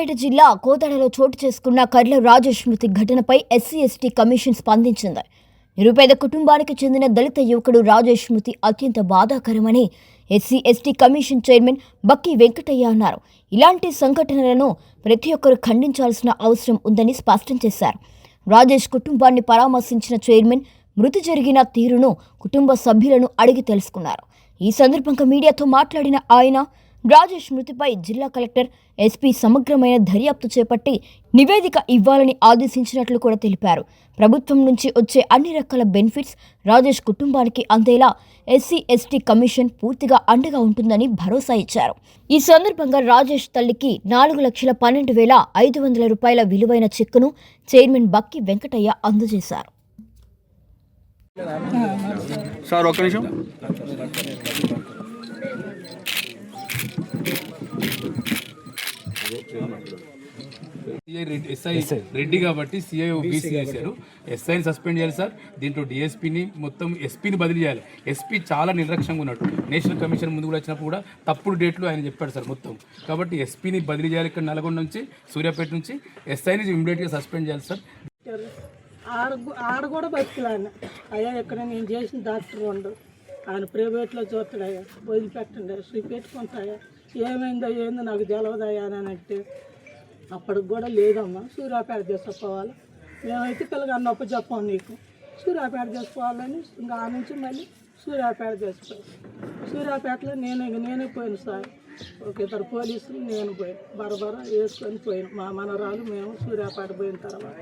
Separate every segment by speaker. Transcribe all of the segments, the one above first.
Speaker 1: సూర్యాపేట జిల్లా కోదాడలో చోటు చేసుకున్న కర్ల రాజేష్ మృతి ఘటనపై ఎస్సీ ఎస్టీ కమిషన్ స్పందించింది. నిరుపేద కుటుంబానికి చెందిన దళిత యువకుడు రాజేష్ మృతి అత్యంత బాధాకరమని ఎస్సీ ఎస్టీ కమిషన్ చైర్మన్ బక్కి వెంకటయ్య అన్నారు. ఇలాంటి సంఘటనలను ప్రతి ఒక్కరూ ఖండించాల్సిన అవసరం ఉందని స్పష్టం చేశారు. రాజేష్ కుటుంబాన్ని పరామర్శించిన చైర్మన్ మృతి జరిగిన తీరును కుటుంబ సభ్యులను అడిగి తెలుసుకున్నారు. ఈ సందర్భంగా మీడియాతో మాట్లాడిన ఆయన రాజేష్ మృతిపై జిల్లా కలెక్టర్ ఎస్పీ సమగ్రమైన దర్యాప్తు చేపట్టి నివేదిక ఇవ్వాలని ఆదేశించినట్లు కూడా తెలిపారు. ప్రభుత్వం నుంచి వచ్చే అన్ని రకాల బెనిఫిట్స్ రాజేష్ కుటుంబానికి అందేలా ఎస్సీ ఎస్టీ కమిషన్ పూర్తిగా అండగా ఉంటుందని భరోసా ఇచ్చారు. ఈ సందర్భంగా రాజేష్ తల్లికి 4,12,500 రూపాయల విలువైన చెక్కును చైర్మన్ బక్కి వెంకటయ్య అందజేశారు.
Speaker 2: సార్ ఒక్క నిమిషం.
Speaker 3: ఎస్ఐ రెడ్డి కాబట్టి సిఐ బీసీ చేశారు. ఎస్ఐని సస్పెండ్ చేయాలి సార్. దీంట్లో డిఎస్పీని మొత్తం ఎస్పీని బదిలీ చేయాలి. ఎస్పీ చాలా నిర్లక్ష్యంగా ఉన్నాడు. నేషనల్ కమిషన్ ముందు కూడా వచ్చినప్పుడు కూడా తప్పుడు డేట్లు ఆయన చెప్పాడు సార్ మొత్తం. కాబట్టి ఎస్పీని బదిలీ చేయాలి. ఇక్కడ నల్గొండ నుంచి సూర్యాపేట నుంచి ఎస్ఐని ఇమ్మీడియట్గా సస్పెండ్ చేయాలి సార్.
Speaker 4: ఆడ కూడా బతికిలాయన అయ్యా ఇక్కడ నేను చేసిన డాక్టర్ ఉండు ఆయన ప్రైవేట్లో చూస్తాడయ్యా వదిలిపెట్టండి చూపెట్టుకుంటాయా ఏమైందో ఏందో నాకు తెలవదయ్యా అని అంటే అప్పటికి కూడా లేదమ్మా సూర్యాపేట తీసుకుపోవాలి మేమైతే పిల్లగా అన్నప్పు చెప్పాము నీకు సూర్యాపేట తీసుకోవాలని ఇంకా ఆ నుంచి మళ్ళీ సూర్యాపేట తీసుకోవాలి. సూర్యాపేటలో నేనే పోయాను సార్. ఒక ఇద్దరు పోలీసులు నేను పోయాను బరబర వేసుకొని పోయాను. మా మనరాలు మేము సూర్యాపేట పోయిన తర్వాత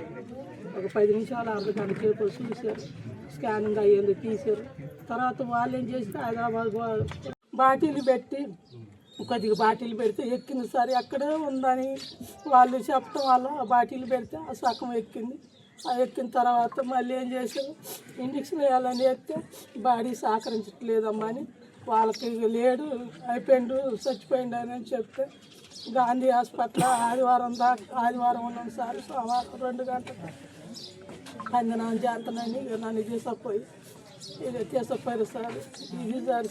Speaker 4: ఒక 10 నిమిషాలు అర్ధగంట సేపు చూశారు. స్కానింగ్ అయ్యేది తీశారు. తర్వాత వాళ్ళు ఏం చేస్తే హైదరాబాద్ బాటిల్ పెట్టి కొద్దిగా బాటిల్ పెడితే ఎక్కింది సార్. ఎక్కడే ఉందని వాళ్ళు చెప్పడం వల్ల ఆ బాటిల్ పెడితే ఆ సగం ఎక్కింది. ఆ ఎక్కిన తర్వాత మళ్ళీ ఏం చేశారు ఇంజక్షన్ వేయాలని చెప్తే బాడీ సహకరించట్లేదమ్మా అని వాళ్ళకి లేడు అయిపోయిండు చచ్చిపోయిండు అని చెప్తే గాంధీ హాస్పిటల్ ఆదివారం ఉన్నాం సార్. సోమవారం 2 గంటలకు పందనాన్ని చేతనని నన్ను తీసుకుపోయి తీసుకుపోయారు సార్. ఇది సార్